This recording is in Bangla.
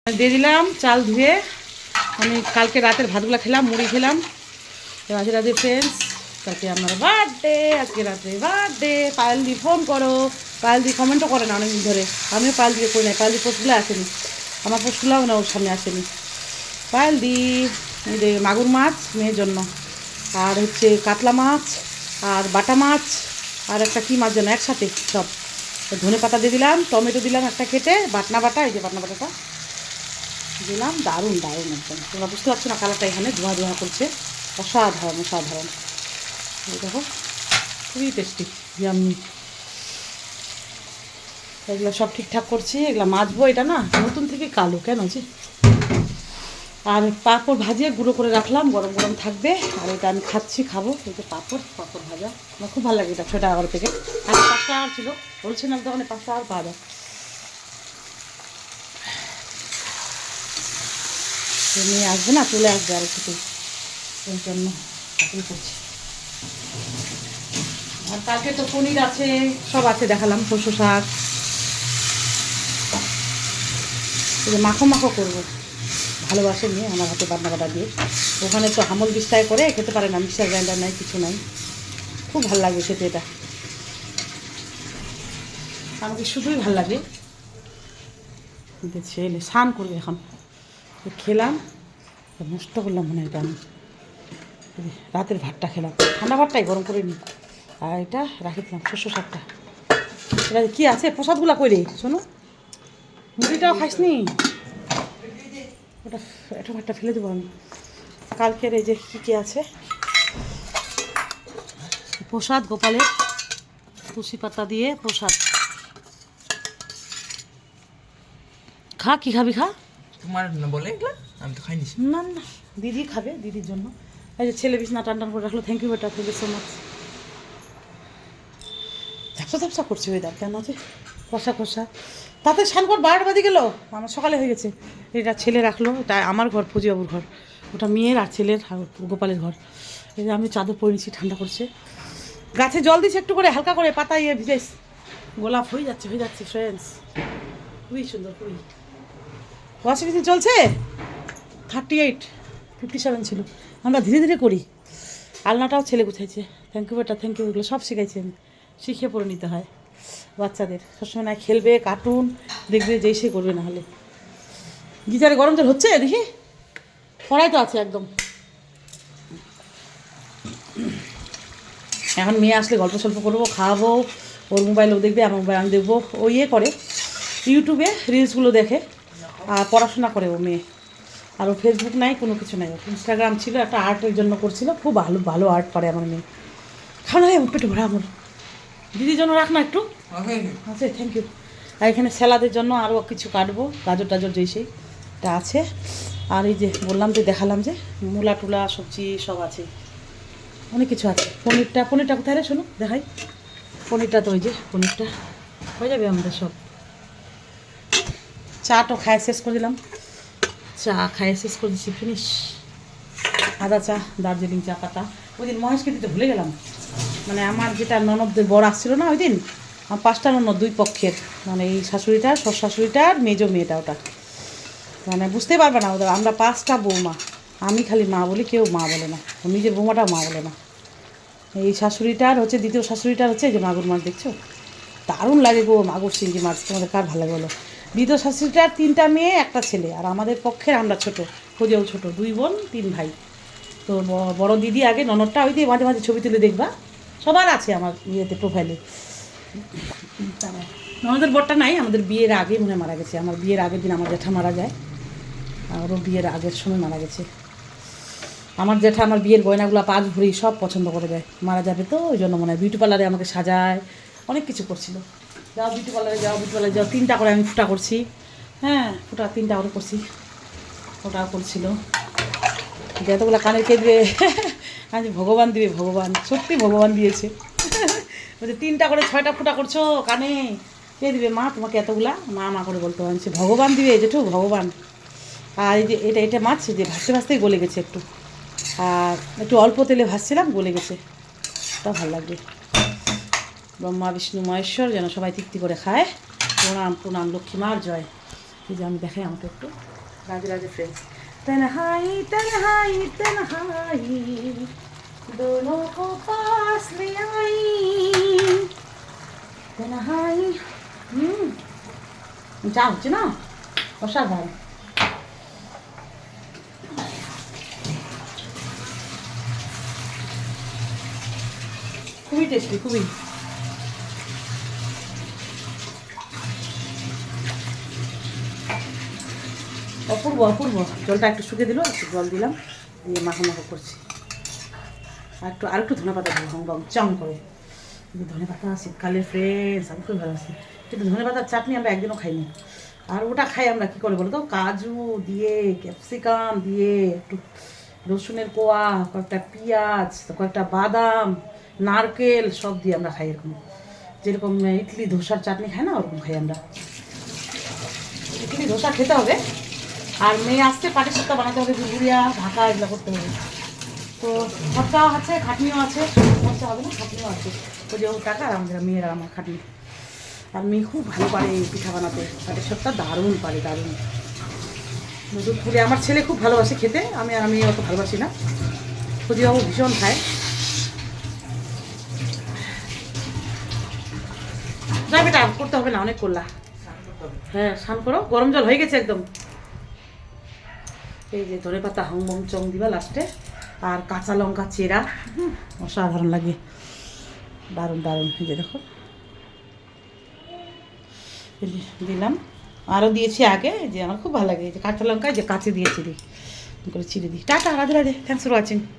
দিয়ে দিলাম চাল ধুয়ে। আমি কালকে রাতের ভাতগুলো খেলাম, মুড়ি খেলাম। রাধে রাধে ফ্রেন্ডস, কালকে আপনার বার্থডে, আজকে রাত্রে বার্থডে। পায়েলদি ফোন করো, পায়েলদি কমেন্টও করে না অনেকদিন ধরে। আমিও পায়েলদিকে করি না, পায়েলদি পোস্টগুলো আসেনি, আমার পোস্টগুলোও না ওর সামনে আসেনি। পায়েলদি এই যে মাগুর মাছ মেয়ের জন্য, আর হচ্ছে কাতলা মাছ, আর বাটা মাছ, আর একটা কী মাছ যেন একসাথে সব। ধনে পাতা দিয়ে দিলাম, টমেটো দিলাম একটা কেটে, বাটনা বাটা, এই যে বাটনা বাটাটা দিলাম। দারুণ দারুণ একদম, তোমরা বুঝতে পারছো না কালারটা এখানে ধোয়া ধোয়া করছে, অসাধারণ অসাধারণ। এই দেখো খুবই টেস্টি, ইয়াম্মি। এগুলো সব ঠিকঠাক করছি, এগুলো মাছবো। এটা না নতুন থেকে কালো কেন যে। আর পাঁপড় ভাজিয়ে গুঁড়ো করে রাখলাম, গরম গরম থাকবে। আর এটা আমি খাবো। এই যে পাঁপড় ভাজা, আমার খুব ভালো লাগে এটা। 6 টাকা করে থেকে, আগে 5 টাকা ছিল, হোলসেল দোকানে 5 টাকা পাওয়া যায়। নিয়ে আসবে না, চলে আসবে আর কিছু, ওই জন্য করছি। আর কালকে তো পনির আছে, সব আছে, দেখালাম। শস্য শাক, মাখো মাখো করবো, ভালোবাসে নিয়ে আমার হাতে বাটনা বাটা দিয়ে। ওখানে তো হামল বিস্তায় করে খেতে পারে না, মিক্সার গ্রাইন্ডার নাই, কিছু নাই। খুব ভালো লাগে খেতে এটা, আমাকে শুধুই ভালো লাগে। ছেলে স্নান করবে এখন, খেলাম, নষ্ট করলাম মনে হয়। এটা আমি রাতের ভাতটা খেলাম, ঠান্ডা ভাতটাই গরম করে নিই। আর এটা রাখি দিলাম, শস্য শাকটা। এটা কী আছে, প্রসাদগুলো করে শোনো, মুড়িটাও খাইসনি, ওটা এটা ভাতটা ফেলে দেবো আমি। কালকের এই যে কী আছে প্রসাদ, গোপালের তুলসী পাতা দিয়ে প্রসাদ। খা, কি খাবি খা। তোমার না বলে এগুলা, আমি তো খাইনি। না না, দিদি খাবে, দিদির জন্য। এই যে ছেলে বিছনা টান টান করে রাখলো, থ্যাংক ইউ বেটা, থ্যাংক ইউ সো মাচ। ঝাপসা ঝাপসা করছে ওয়েদার, কেন আছে কষা কষা। তাতে স্নান 12টা বাজে গেলো, আমার সকালে হয়ে গেছে। এটা ছেলে রাখলো, এটা আমার ঘর, ফুজিবাবুর ঘর। ওটা মেয়ের আর ছেলের আর গোপালের ঘর। এই যে আমি চাদর পরে নিচ্ছি, ঠান্ডা করছে। গাছে জল দিচ্ছে একটু করে, হালকা করে পাতা ভিজাইস। গোলাপ হয়ে যাচ্ছে ফ্রেন্ডস, খুবই সুন্দর, খুবই। ওয়াশিং মেশিন চলছে 38, 57 ছিল। আমরা ধীরে ধীরে করি। আলনাটাও ছেলে গুছাইছে, থ্যাংক ইউ বেটা, থ্যাংক ইউ। এগুলো সব শিখাইছি আমি, শিখিয়ে পড়ে নিতে হয় বাচ্চাদের। সবসময় না খেলবে, কার্টুন দেখবে, যেই সে করবে। না হলে গিজারে গরম জল হচ্ছে, দেখি কড়াই তো আছে একদম। এখন মেয়ে আসলে গল্প সল্প করবো, খাওয়াবো। ওর মোবাইলও দেখবে, আমার মোবাইল আমি দেখবো। ও করে ইউটিউবে রিলসগুলো দেখে, আর পড়াশোনা করে ও মেয়ে। আর ও ফেসবুক নাই, কোনো কিছু নাই। ইনস্টাগ্রাম ছিল, একটা আর্টের জন্য করছিল, খুব ভালো ভালো আর্ট পারে আমার মেয়ে। খাওয়া নাই পেটে ভরা আমার। দিদির জন্য রাখ না একটু, আচ্ছা থ্যাংক ইউ। আর এখানে স্যালাদের জন্য আরও কিছু কাটবো, গাজর টাজর যেই সেইটা আছে। আর এই যে বললাম যে দেখালাম যে মূলা টুলা সবজি সব আছে, অনেক কিছু আছে। পনিরটা কোথায় রে, শোনো দেখাই। পনিরটা তো ওই যে, পনিরটা হয়ে যাবে আমাদের সব। চাটা খায় শেষ করে দিলাম, চা খাইয়ে শেষ করে দিচ্ছি, ফিনিশ। আদা চা, দার্জিলিং চা পাতা। ওই দিন মহেশকে দিতে ভুলে গেলাম, মানে আমার যেটা ননদদের বড় আসছিল না ওই দিন, আমার 5টা ননদ, 2 পক্ষের, মানে এই শাশুড়িটার, শাশুড়িটার মেজো মেয়েটা, ওটা মানে বুঝতেই পারবে না ওদের। আমরা 5টা বৌমা, আমি খালি মা বলি, কেউ মা বলে না, নিজের বৌমাটাও মা বলে না। এই শাশুড়িটার হচ্ছে, দ্বিতীয় শাশুড়িটার হচ্ছে এই যে মাগুর মাছ, দেখছো দারুণ লাগে গো মাগুর চিংড়ি মাছ। তোমাদের কার ভালো লাগে বলো। দ্বিতীয় শাশুড়িটার 3টা মেয়ে, একটা ছেলে। আর আমাদের পক্ষের আমরা ছোটো, খোঁজেও ছোটো, 2 বোন 3 ভাই। তো বড় দিদি আগে, ননদটা ওই দিয়ে মাঝে মাঝে ছবি তুলে দেখবা, সবার আছে আমার ইয়েতে, প্রোফাইলে। ননদের বরটা নাই, আমাদের বিয়ের আগে মনে মারা গেছে। আমার বিয়ের আগের দিন আমার জ্যাঠা মারা যায়, আরও বিয়ের আগের সময় মারা গেছে। আমার জ্যাঠা আমার বিয়ের গয়নাগুলো 5 ভরি সব পছন্দ করে দেয়, মারা যাবে তো ওই জন্য মনে হয় বিউটি পার্লারে আমাকে সাজায়, অনেক কিছু করছিল। যাও বিউটি পার্লারে যাও, বিউটি পার্লারে যাও। 3টা করে আমি ফুটা করছি, হ্যাঁ ফুটা 3টা করে করছি, ওটাও করছিল। যতগুলো কানের কে দিবে, আজ ভগবান দিবে, ভগবান সত্যি ভগবান দিয়েছে। বলছে 3টা করে 6টা ফুটা করছো কানে, কে দিবে মা তোমাকে এতগুলা? মা করে বলতে পারছি, ভগবান দিবে জেঠু, ভগবান। আর এই যে এটা মাছ, যে ভাজতে ভাজতেই গলে গেছে একটু, আর একটু অল্প তেলে ভাজছিলাম, গলে গেছে, ওটা ভালো লাগবে। ব্রহ্মা বিষ্ণু মহেশ্বর যেন সবাই তৃপ্তি করে খায়। প্রণাম প্রণাম, লক্ষ্মী মার জয়। এই যে আমি দেখাই আমাকে একটু। राधे राधे फ्रेंड्स। तन्हाई तन्हाई तन्हाई दोनों को पास ले आई तन्हाई। যা হচ্ছে না অসাধারণ। খুবই টেস্টি, খুবই। অপূর্ব অপূর্ব। জলটা একটু শুকিয়ে দিল, একটু জল দিলাম, দিয়ে মাখো মাখো করছি। আর একটু ধনে পাতা দিই, হং চং করে। কিন্তু ধনে পাতা শীতকালের ফ্রেন্ডস আমি খুবই ভালোবাসি, কিন্তু ধনে পাতার চাটনি আমরা একদিনও খাইনি। আর ওটা খাই আমরা কী করে বলো তো, কাজু দিয়ে, ক্যাপসিকাম দিয়ে, একটু রসুনের কোয়া, কয়েকটা পেঁয়াজ, কয়েকটা বাদাম, নারকেল সব দিয়ে আমরা খাই এরকম, যেরকম ইডলি ধোসার চাটনি খাই না ওরকম খাই আমরা। ইডলি ধোসা খেতে হবে, আর মেয়ে আসতে পাটিসাপটা বানাতে হবে, গুড়িয়া ঢাকা এগুলো করতে হবে। তো খরচাও আছে, খাটনিও আছে, খরচা হবে না, খাটনিও আছে। ওই যে ও টাকা আর আমাদের মেয়েরা আমার খাটনি। আর মেয়ে খুব ভালো পারে পিঠা বানাতে, পাটিসাপটা দারুণ পারে, দারুণ। দুধপুরে আমার ছেলে খুব ভালোবাসে খেতে, আমি অত ভালোবাসি না। খুদিবাবু ভীষণ খায়। যাই বেটা, করতে হবে না, অনেক করলা। হ্যাঁ স্নান করো, গরম জল হয়ে গেছে একদম। এই যে ধনে পাতা হং বং চং দিবা লাস্টে, আর কাঁচা লঙ্কা চেরা, অসাধারণ লাগে, দারুণ দারুণ। এই যে দেখো দিলাম, আরও দিয়েছি আগে, যে আমার খুব ভালো লাগে, এই যে কাঁচা লঙ্কা যে কাঁচে দিয়েছি, দিই করে চিড়ে দিই। Tata, Radhe Radhe, thanks for watching.